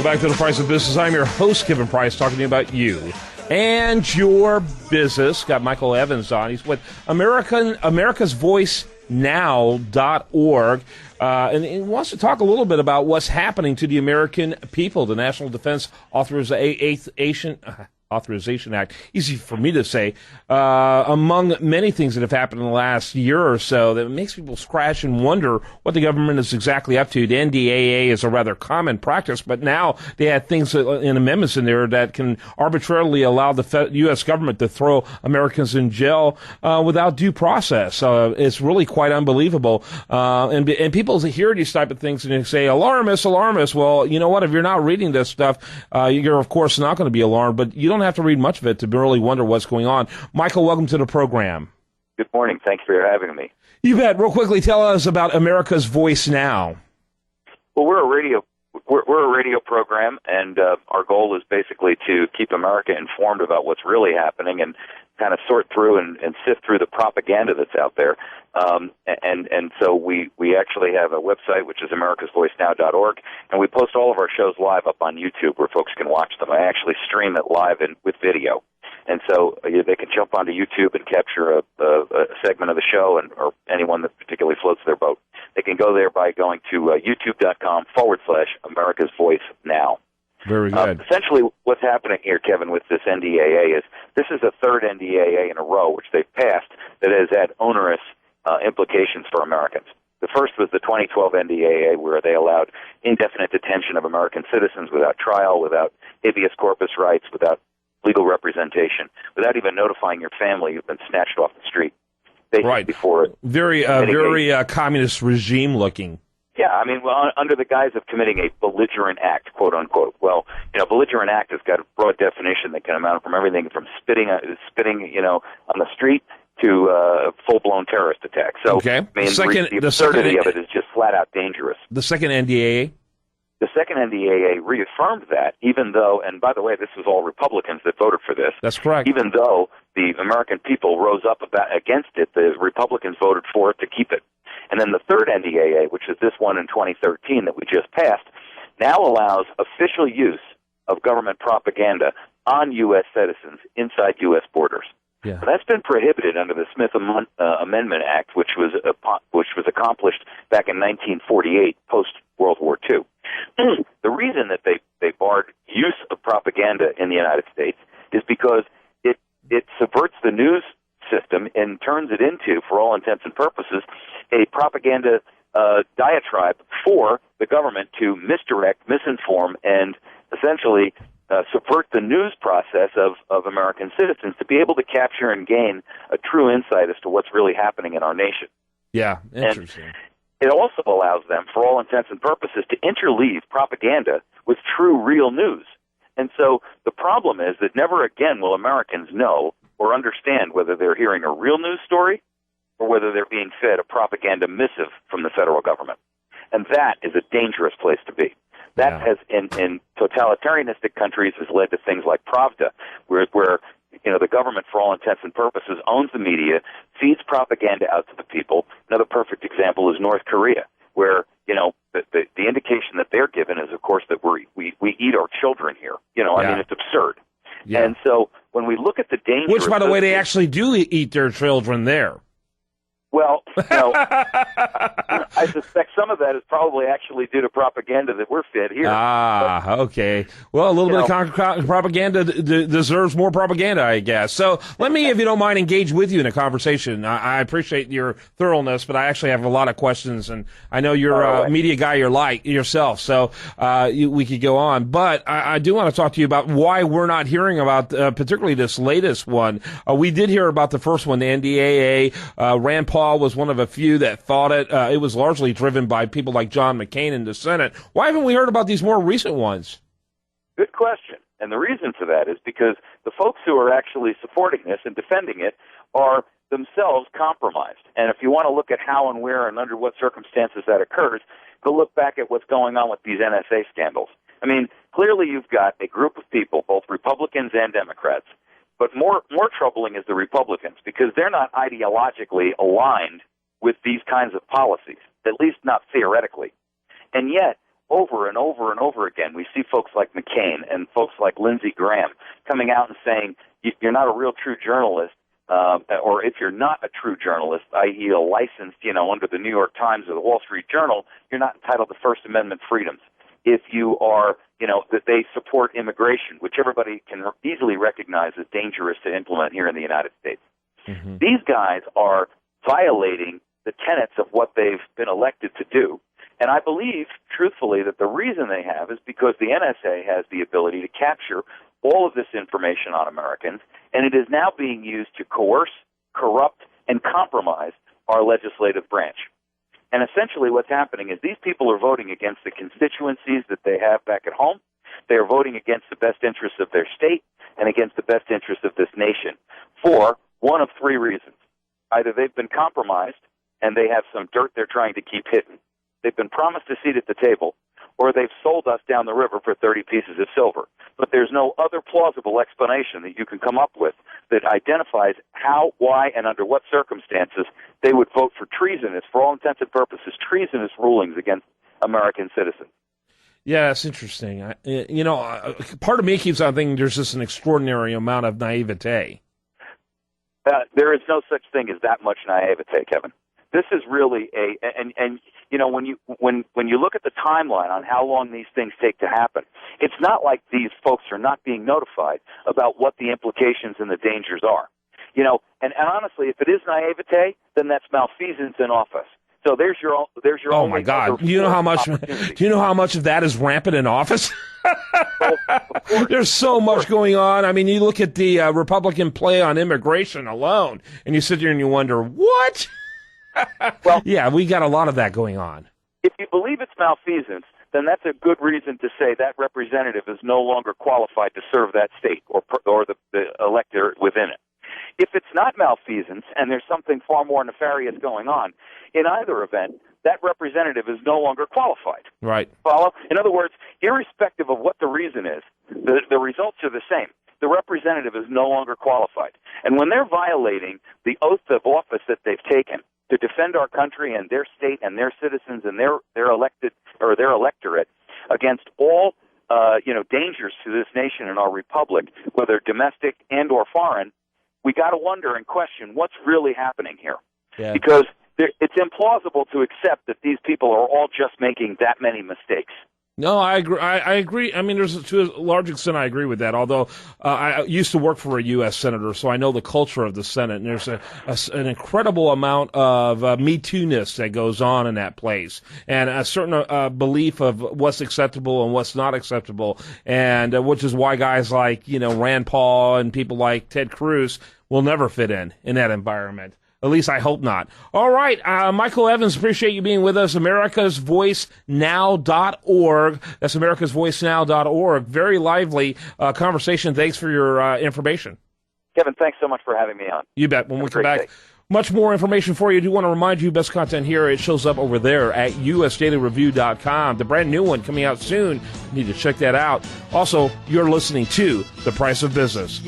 back to The Price of Business. I'm your host, Kevin Price, talking to you about you and your business. Got Michael Evans on. He's with AmericasVoiceNow.org, and he wants to talk a little bit about what's happening to the American people. The National Defense Authorization Act, easy for me to say, among many things that have happened in the last year or so that makes people scratch and wonder what the government is exactly up to. The NDAA is a rather common practice, but now they had things in amendments in there that can arbitrarily allow the U.S. government to throw Americans in jail without due process. It's really quite unbelievable. And people hear these type of things and they say, alarmist. Well, you know what? If you're not reading this stuff, you're, of course, not going to be alarmed, but you don't have to read much of it to really wonder what's going on. Michael, welcome to the program. Good morning. Thanks for having me. You bet. Real quickly, tell us about America's Voice Now. Well, we're a radio program, and our goal is basically to keep America informed about what's really happening and kind of sort through and sift through the propaganda that's out there. And so we actually have a website, which is americasvoicenow.org, and we post all of our shows live up on YouTube where folks can watch them. I actually stream it live with video. And so they can jump onto YouTube and capture a segment of the show, or anyone that particularly floats their boat. They can go there by going to youtube.com/America's Voice Now. Very good. Essentially, what's happening here, Kevin, with this NDAA is this is the third NDAA in a row which they've passed that has had onerous implications for Americans. The first was the 2012 NDAA, where they allowed indefinite detention of American citizens without trial, without habeas corpus rights, without legal representation, without even notifying your family you've been snatched off the street. Right. Before very communist regime looking. Yeah, I mean, well, under the guise of committing a belligerent act, quote unquote. Well, belligerent act has got a broad definition that can amount from everything from spitting, on the street to full-blown terrorist attack. So, okay. I mean, the absurdity of it is just flat out dangerous. The second NDAA? The second NDAA reaffirmed that, even though, and by the way, this was all Republicans that voted for this. That's correct. Even though the American people rose up against it, the Republicans voted for it to keep it. And then the third NDAA, which is this one in 2013 that we just passed, now allows official use of government propaganda on U.S. citizens inside U.S. borders. Yeah. So that's been prohibited under the Smith Amendment Act, which was accomplished back in 1948, post-World War II. The reason that they barred use of propaganda in the United States is because it subverts the news system and turns it into, for all intents and purposes, a propaganda diatribe for the government to misdirect, misinform, and essentially subvert the news process of American citizens to be able to capture and gain a true insight as to what's really happening in our nation. Yeah, interesting. And it also allows them, for all intents and purposes, to interleave propaganda with true, real news. And so the problem is that never again will Americans know or understand whether they're hearing a real news story or whether they're being fed a propaganda missive from the federal government. And that is a dangerous place to be. That has, in totalitarianistic countries, has led to things like Pravda, where the government, for all intents and purposes, owns the media, feeds propaganda out to the people. Another perfect example is North Korea, where the indication that they're given is, of course, that we eat our children here. I mean, it's absurd. Yeah. And so when we look at the danger, which, by the way, they actually do eat their children there. Well, I suspect some of that is probably actually due to propaganda that we're fed here. Okay. Well, a little bit of propaganda deserves more propaganda, I guess. So let me, if you don't mind, engage with you in a conversation. I appreciate your thoroughness, but I actually have a lot of questions, and I know you're a media guy yourself, so we could go on. But I do want to talk to you about why we're not hearing about particularly this latest one. We did hear about the first one, the NDAA. Rand Paul was one of a few that thought it. It was largely driven by people like John McCain in the Senate. Why haven't we heard about these more recent ones? Good question. And the reason for that is because the folks who are actually supporting this and defending it are themselves compromised. And if you want to look at how and where and under what circumstances that occurs, go look back at what's going on with these NSA scandals. I mean, clearly you've got a group of people, both Republicans and Democrats, but more troubling is the Republicans, because they're not ideologically aligned with these kinds of policies, at least not theoretically. And yet, over and over and over again, we see folks like McCain and folks like Lindsey Graham coming out and saying, you're not a real true journalist, or if you're not a true journalist, i.e. a licensed, under the New York Times or the Wall Street Journal, you're not entitled to First Amendment freedoms. If you are, that they support immigration, which everybody can easily recognize as dangerous to implement here in the United States. Mm-hmm. These guys are violating the tenets of what they've been elected to do. And I believe, truthfully, that the reason they have is because the NSA has the ability to capture all of this information on Americans, and it is now being used to coerce, corrupt, and compromise our legislative branch. And essentially what's happening is these people are voting against the constituencies that they have back at home. They are voting against the best interests of their state and against the best interests of this nation for one of three reasons. Either they've been compromised and they have some dirt they're trying to keep hidden, they've been promised a seat at the table, or they've sold us down the river for 30 pieces of silver. But there's no other plausible explanation that you can come up with that identifies how, why, and under what circumstances they would vote for treasonous, for all intents and purposes, treasonous rulings against American citizens. Yeah, that's interesting. Part of me keeps on thinking there's just an extraordinary amount of naivete. There is no such thing as that much naivete, Kevin. This is really when you look at the timeline on how long these things take to happen, it's not like these folks are not being notified about what the implications and the dangers are. And honestly, if it is naivete, then that's malfeasance in office. So there's your oh my God! Do you know how much of that is rampant in office? Well, there's so much going on. I mean, you look at the Republican play on immigration alone, and you sit there and you wonder, what? Well, yeah, we got a lot of that going on. If you believe it's malfeasance, then that's a good reason to say that representative is no longer qualified to serve that state or the elector within it. If it's not malfeasance and there's something far more nefarious going on, in either event, that representative is no longer qualified. Right. Follow? In other words, irrespective of what the reason is, the results are the same. The representative is no longer qualified. And when they're violating the oath of office that they've taken to defend our country and their state and their citizens and their elected or their electorate against all dangers to this nation and our republic, whether domestic and or foreign, we got to wonder and question what's really happening here. Yeah. Because it's implausible to accept that these people are all just making that many mistakes. No, I agree. I agree. I mean, to a large extent, I agree with that. Although I used to work for a U.S. senator, so I know the culture of the Senate, and there's an incredible amount of Me Too-ness that goes on in that place, and a certain belief of what's acceptable and what's not acceptable, and which is why guys like Rand Paul and people like Ted Cruz will never fit in that environment. At least I hope not. All right, Michael Evans, appreciate you being with us. AmericasVoiceNow.org. That's AmericasVoiceNow.org. Very lively conversation. Thanks for your information. Kevin, thanks so much for having me on. You bet. When we come back, much more information for you. I do want to remind you, best content here. It shows up over there at usdailyreview.com. The brand new one coming out soon. You need to check that out. Also, you're listening to The Price of Business.